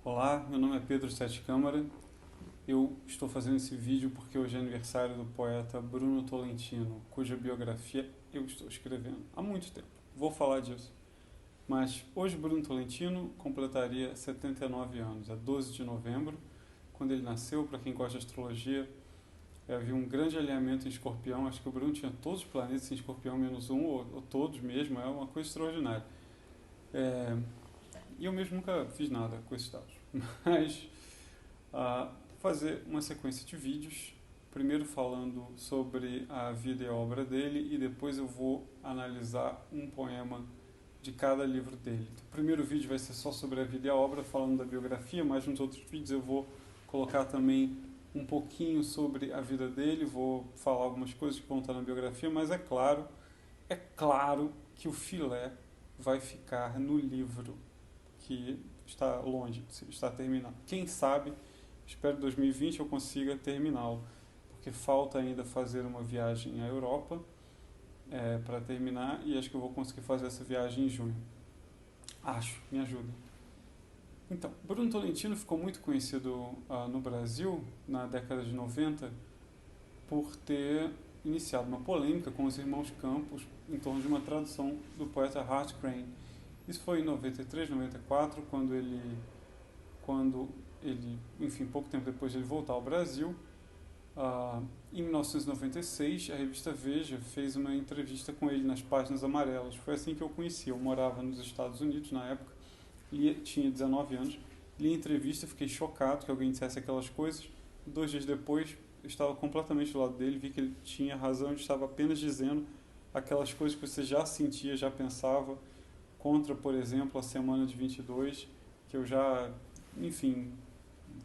Olá, meu nome é Pedro Sete Câmara. Eu estou fazendo esse vídeo porque hoje é aniversário do poeta Bruno Tolentino, cuja biografia eu estou escrevendo há muito tempo. Vou falar disso. Mas hoje Bruno Tolentino completaria 79 anos, é 12 de novembro, quando ele nasceu. Para quem gosta de astrologia, havia um grande alinhamento em Escorpião. Acho que o Bruno tinha todos os planetas em Escorpião, menos um, ou todos mesmo. É uma coisa extraordinária. É, e eu mesmo nunca fiz nada com esses dados. Mas a fazer uma sequência de vídeos, primeiro falando sobre a vida e a obra dele, e depois eu vou analisar um poema de cada livro dele. Então, o primeiro vídeo vai ser só sobre a vida e a obra, falando da biografia, mas nos outros vídeos eu vou colocar também um pouquinho sobre a vida dele, vou falar algumas coisas que vão estar na biografia, mas é claro que o filé vai ficar no livro, que está longe de estar terminado. Quem sabe, espero que em 2020 eu consiga terminá-lo, porque falta ainda fazer uma viagem à Europa para terminar, e acho que eu vou conseguir fazer essa viagem em junho. Acho, me ajuda. Então, Bruno Tolentino ficou muito conhecido no Brasil na década de 90 por ter iniciado uma polêmica com os irmãos Campos em torno de uma tradução do poeta Hart Crane. Isso foi em 93, 94, quando ele, enfim, pouco tempo depois de ele voltar ao Brasil. Em 1996, a revista Veja fez uma entrevista com ele nas páginas amarelas. Foi assim que eu conheci. Eu morava nos Estados Unidos na época, tinha 19 anos, li a entrevista, fiquei chocado que alguém dissesse aquelas coisas. 2 dias depois, eu estava completamente do lado dele, vi que ele tinha razão, ele estava apenas dizendo aquelas coisas que você já sentia, já pensava, contra, por exemplo, a Semana de 22, que eu já, enfim,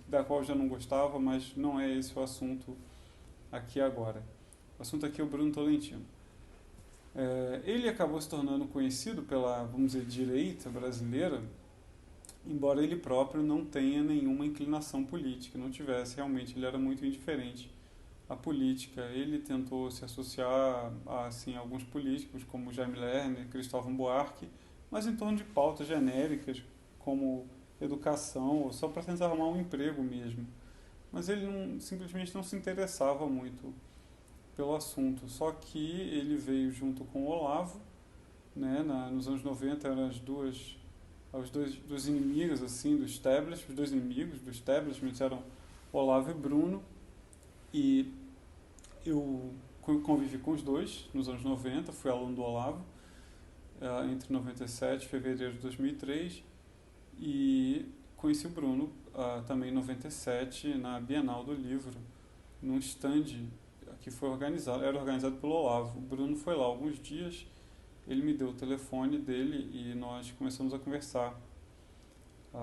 da qual eu já não gostava, mas não é esse o assunto aqui agora. O assunto aqui é o Bruno Tolentino. Ele acabou se tornando conhecido pela, vamos dizer, direita brasileira, embora ele próprio não tenha nenhuma inclinação política, não tivesse realmente, ele era muito indiferente à política. Ele tentou se associar a assim, alguns políticos, como Jaime Lerner, Cristóvão Buarque, mas em torno de pautas genéricas, como educação, ou só para tentar arrumar um emprego mesmo. Mas ele simplesmente não se interessava muito pelo assunto. Só que ele veio junto com o Olavo, né, nos anos 90 eram os dois inimigos assim do establishment, os dois inimigos do establishment eram Olavo e Bruno, e eu convivi com os dois nos anos 90, fui aluno do Olavo entre 97 e fevereiro de 2003, e conheci o Bruno também em 97 na Bienal do Livro, num stand que era organizado pelo Olavo. O Bruno foi lá alguns dias, ele me deu o telefone dele e nós começamos a conversar.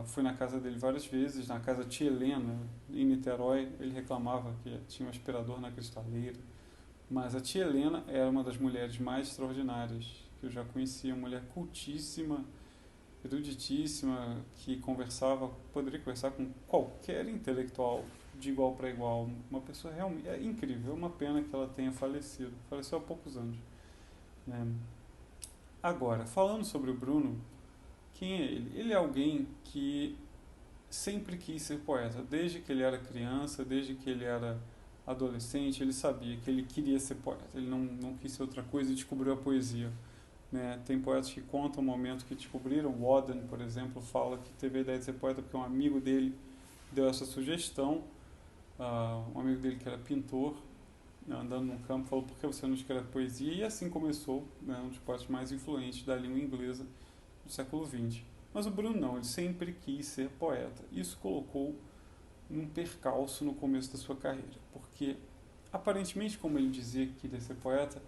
Fui na casa dele várias vezes, na casa Tia Helena, em Niterói. Ele reclamava que tinha um aspirador na cristaleira. Mas a Tia Helena era uma das mulheres mais extraordinárias que eu já conhecia, uma mulher cultíssima, eruditíssima, que poderia conversar com qualquer intelectual de igual para igual. Uma pessoa realmente incrível. É uma pena que ela tenha falecido. Faleceu há poucos anos, né? Agora, falando sobre o Bruno, quem é ele? Ele é alguém que sempre quis ser poeta. Desde que ele era criança, desde que ele era adolescente, ele sabia que ele queria ser poeta. Ele não quis ser outra coisa e descobriu a poesia, né? Tem poetas que contam o momento que descobriram. Walden, por exemplo, fala que teve a ideia de ser poeta porque um amigo dele deu essa sugestão. Um amigo dele que era pintor, né, andando num campo, falou: por que você não escreve poesia? E assim começou, né, um dos poetas mais influentes da língua inglesa do século XX. Mas o Bruno não, ele sempre quis ser poeta. Isso colocou num percalço no começo da sua carreira, porque aparentemente, como ele dizia que queria ser poeta,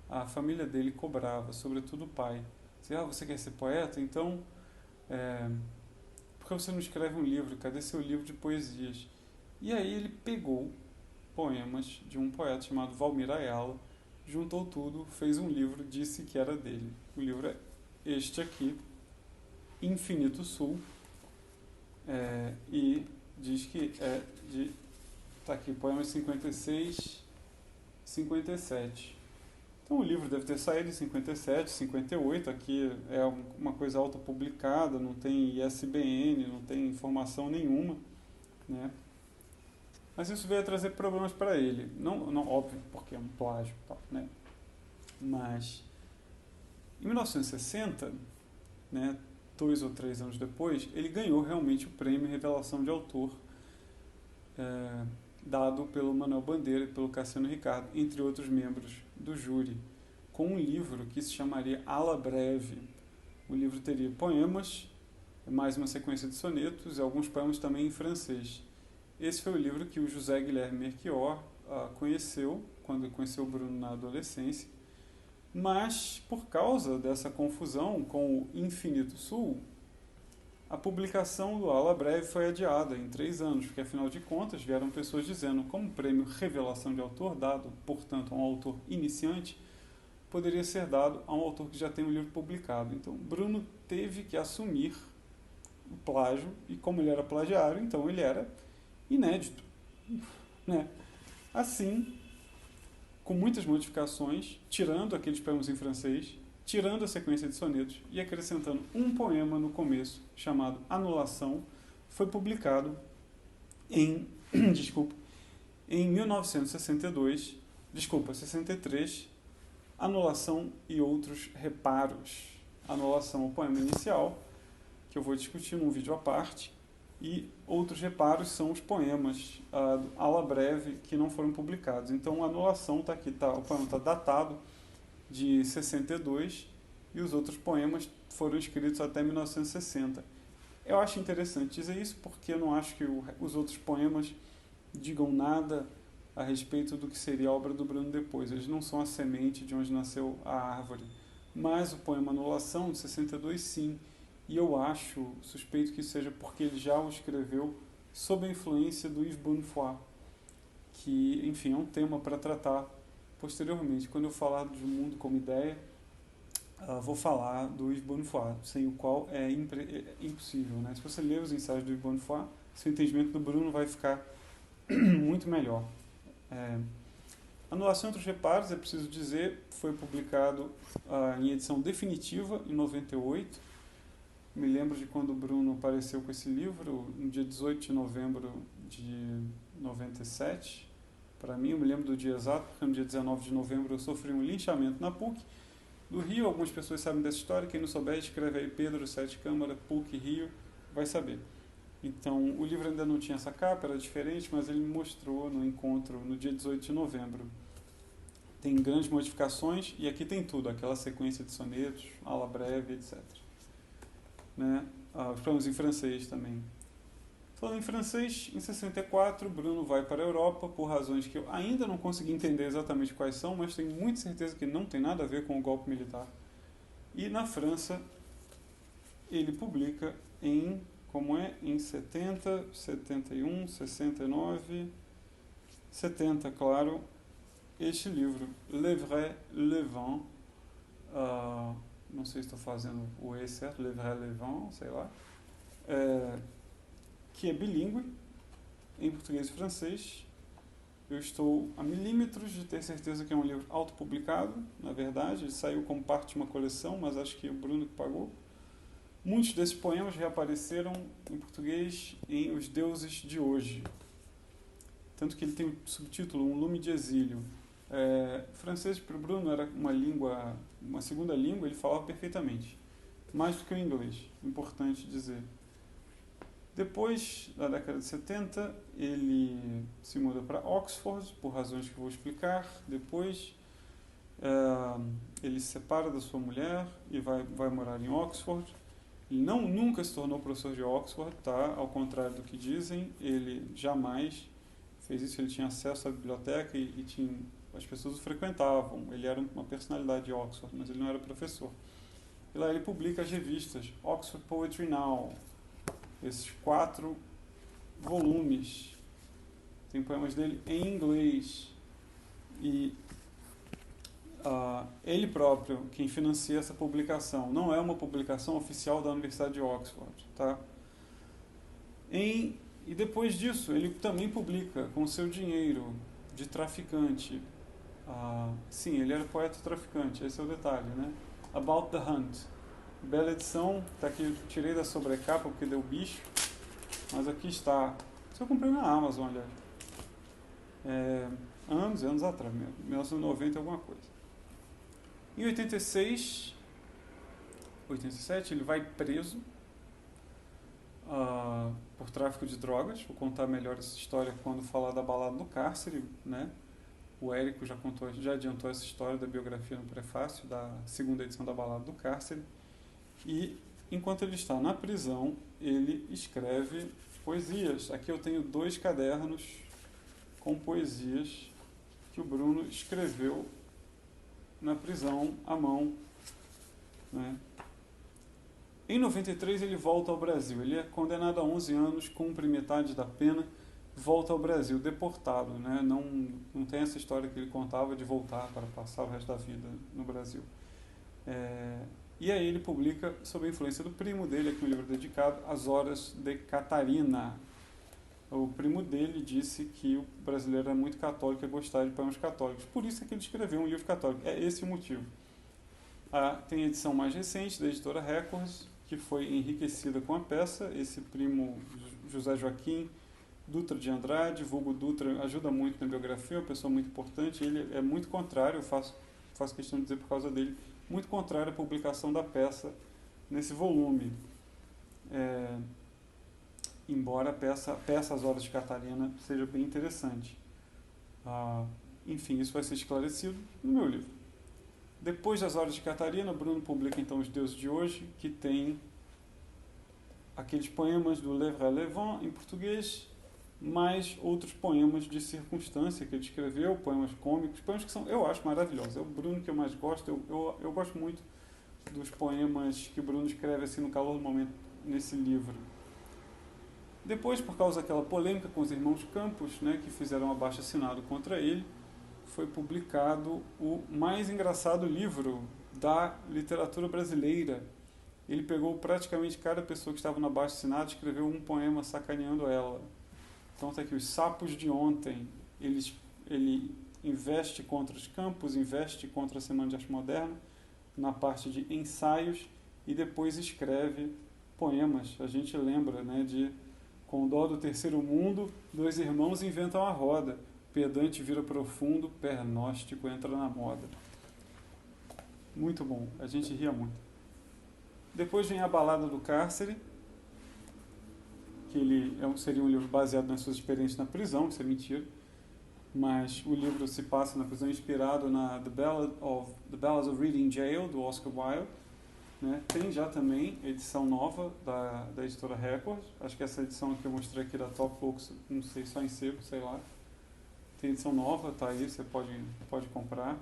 a família dele cobrava, sobretudo o pai. Dizia: você quer ser poeta? Então, por que você não escreve um livro? Cadê seu livro de poesias? E aí ele pegou poemas de um poeta chamado Valmir Ayala, juntou tudo, fez um livro, disse que era dele. O livro é este aqui, Infinito Sul, e diz que é tá aqui, poemas 56, 57. Então o livro deve ter saído em 57, 58, aqui é uma coisa autopublicada, não tem ISBN, não tem informação nenhuma, né? Mas isso veio a trazer problemas para ele. Não, óbvio, porque é um plágio, né? Mas em 1960, né, 2 ou 3 anos depois, ele ganhou realmente o prêmio Revelação de Autor, dado pelo Manuel Bandeira e pelo Cassiano Ricardo, entre outros membros do júri, com um livro que se chamaria Ala Breve. O livro teria poemas, mais uma sequência de sonetos e alguns poemas também em francês. Esse foi o livro que o José Guilherme Melchior conheceu, quando conheceu o Bruno na adolescência, mas por causa dessa confusão com o Infinito Sul, a publicação do Ala Breve foi adiada em 3 anos, porque afinal de contas vieram pessoas dizendo como prêmio Revelação de Autor, dado, portanto, a um autor iniciante, poderia ser dado a um autor que já tem um livro publicado. Então, Bruno teve que assumir o plágio, e como ele era plagiário, então ele era inédito, né? Assim, com muitas modificações, tirando aqueles poemas em francês, tirando a sequência de sonetos e acrescentando um poema no começo, chamado Anulação, foi publicado em, em 63, Anulação e Outros Reparos. Anulação é o poema inicial, que eu vou discutir num vídeo à parte, e Outros Reparos são os poemas Ala Breve que não foram publicados. Então, a Anulação está aqui, o poema está datado de 62 e os outros poemas foram escritos até 1960. Eu acho interessante dizer isso porque eu não acho que os outros poemas digam nada a respeito do que seria a obra do Bruno depois. Eles não são a semente de onde nasceu a árvore. Mas o poema Anulação, de 62, sim. E eu acho, suspeito que isso seja porque ele já o escreveu sob a influência do Yves Bonnefoy, que, enfim, é um tema para tratar posteriormente. Quando eu falar de um mundo como ideia, vou falar do Yves Bonnefoy, sem o qual é impossível, né? Se você ler os ensaios do Yves Bonnefoy, seu entendimento do Bruno vai ficar muito melhor. Anulação e Outros Reparos, é preciso dizer, foi publicado em edição definitiva em 98. Me lembro de quando o Bruno apareceu com esse livro, no dia 18 de novembro de 97. Para mim, eu me lembro do dia exato, porque no dia 19 de novembro eu sofri um linchamento na PUC do Rio. Algumas pessoas sabem dessa história, quem não souber, escreve aí Pedro Sete Câmara, PUC Rio, vai saber. Então, o livro ainda não tinha essa capa, era diferente, mas ele me mostrou no encontro no dia 18 de novembro. Tem grandes modificações e aqui tem tudo, aquela sequência de sonetos, Ala Breve, etc. Né? Os poemas em francês também. Falando em francês, em 64, Bruno vai para a Europa por razões que eu ainda não consegui entender exatamente quais são, mas tenho muita certeza que não tem nada a ver com o golpe militar. E na França, ele publica em 70, 71, 69, 70, claro, este livro, Le Vrai, Le Vent, não sei se estou fazendo o E certo, Le Vrai, Le Vent, sei lá, que é bilíngue, em português e francês. Eu estou a milímetros de ter certeza que é um livro autopublicado, na verdade, ele saiu como parte de uma coleção, mas acho que é o Bruno que pagou. Muitos desses poemas reapareceram em português em Os Deuses de Hoje. Tanto que ele tem o subtítulo Um Lume de Exílio. Francês para o Bruno era uma segunda língua, ele falava perfeitamente. Mais do que o inglês, importante dizer. Depois, na década de 70, ele se muda para Oxford, por razões que vou explicar. Depois, ele se separa da sua mulher e vai morar em Oxford. Ele nunca se tornou professor de Oxford, tá? Ao contrário do que dizem, ele jamais fez isso. Ele tinha acesso à biblioteca e as pessoas o frequentavam. Ele era uma personalidade de Oxford, mas ele não era professor. E lá ele publica as revistas Oxford Poetry Now, esses 4 volumes. Tem poemas dele em inglês. E ele próprio quem financia essa publicação. Não é uma publicação oficial da Universidade de Oxford. Tá? E depois disso, ele também publica com seu dinheiro de traficante Sim, ele era poeta traficante, esse é o detalhe, né? About the Hunt. Bela edição, tá aqui, eu tirei da sobrecapa porque deu bicho, mas aqui está. Isso eu comprei na Amazon, aliás. Anos e anos atrás mesmo, 1990 alguma coisa. Em 86, 87, ele vai preso por tráfico de drogas. Vou contar melhor essa história quando falar da balada do cárcere, né? O Érico já adiantou essa história da biografia no prefácio da segunda edição da balada do cárcere. E enquanto ele está na prisão, ele escreve poesias. Aqui eu tenho 2 cadernos com poesias que o Bruno escreveu na prisão à mão, né? Em 93 ele volta ao Brasil. Ele é condenado a 11 anos, cumpre metade da pena, volta ao Brasil, deportado, né? Não tem essa história que ele contava de voltar para passar o resto da vida no Brasil. E aí ele publica, sob a influência do primo dele, aqui um livro dedicado, As Horas de Catarina. O primo dele disse que o brasileiro era muito católico e gostava de poemas católicos. Por isso é que ele escreveu um livro católico. É esse o motivo. Tem a edição mais recente da editora Records, que foi enriquecida com a peça. Esse primo, José Joaquim Dutra de Andrade, vulgo Dutra, ajuda muito na biografia, é uma pessoa muito importante. Ele é muito contrário, eu faço questão de dizer por causa dele, muito contrário à publicação da peça nesse volume. Embora a peça As Horas de Catarina seja bem interessante. Enfim, isso vai ser esclarecido no meu livro. Depois das Horas de Catarina, Bruno publica então Os Deuses de Hoje, que tem aqueles poemas do Le Vrai Levant em português, mais outros poemas de circunstância que ele escreveu, poemas cômicos, poemas que são, eu acho, maravilhosos. É o Bruno que eu mais gosto. Eu gosto muito dos poemas que o Bruno escreve assim no calor do momento nesse livro. Depois, por causa daquela polêmica com os irmãos Campos, né, que fizeram um abaixo-assinado contra ele, foi publicado o mais engraçado livro da literatura brasileira. Ele pegou praticamente cada pessoa que estava no abaixo-assinado e escreveu um poema sacaneando ela. Então está aqui, Os Sapos de Ontem. Ele investe contra os Campos, investe contra a Semana de Arte Moderna, na parte de ensaios, e depois escreve poemas. A gente lembra, né, de Com dó do terceiro mundo, 2 irmãos inventam a roda. Pedante vira profundo, pernóstico entra na moda. Muito bom, a gente ria muito. Depois vem A Balada do Cárcere, que seria um livro baseado nas suas experiências na prisão, isso é mentira, mas o livro se passa na prisão inspirado na The Ballads of Reading Jail, do Oscar Wilde. Né? Tem já também edição nova da editora Record. Acho que essa edição que eu mostrei aqui da Top Books, não sei, só em sebo, sei lá. Tem edição nova, tá aí, você pode comprar.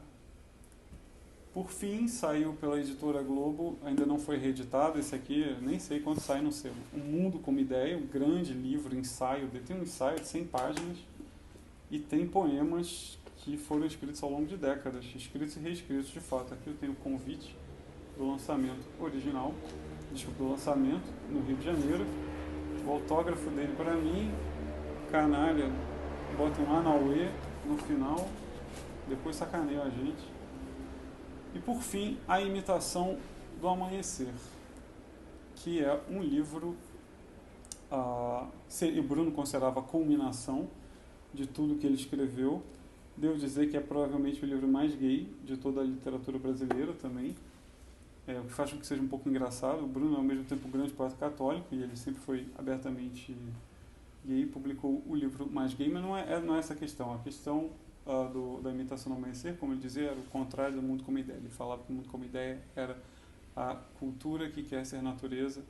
Por fim, saiu pela editora Globo, ainda não foi reeditado. Esse aqui, nem sei quando sai no sebo. Um Mundo como Ideia, um grande livro, ensaio. Tem um ensaio de 100 páginas e tem poemas que foram escritos ao longo de décadas, escritos e reescritos de fato. Aqui eu tenho o convite do lançamento original, do lançamento no Rio de Janeiro, o autógrafo dele para mim, canalha, bota um Anauê no final, depois sacaneia a gente. E por fim, A Imitação do Amanhecer, que é um livro, o Bruno considerava a culminação de tudo que ele escreveu. Devo dizer que é provavelmente o livro mais gay de toda a literatura brasileira também. O que faz com que seja um pouco engraçado. O Bruno é ao mesmo tempo um grande poeta católico e ele sempre foi abertamente gay, publicou o livro mais gay, mas não é essa a questão. A questão da Imitação do Amanhecer, como ele dizia, era o contrário do Mundo como Ideia. Ele falava que o Mundo como Ideia era a cultura que quer ser natureza,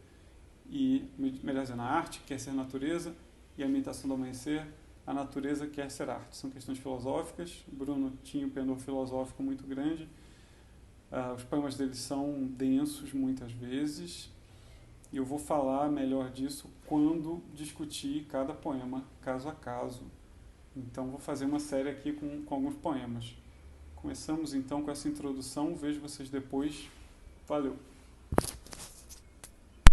e, melhor dizendo, a arte que quer ser natureza, e a Imitação do Amanhecer, a natureza quer ser arte. São questões filosóficas. O Bruno tinha um pendor filosófico muito grande. Os poemas dele são densos muitas vezes, e eu vou falar melhor disso quando discutir cada poema, caso a caso. Então vou fazer uma série aqui com alguns poemas. Começamos então com essa introdução, vejo vocês depois. Valeu!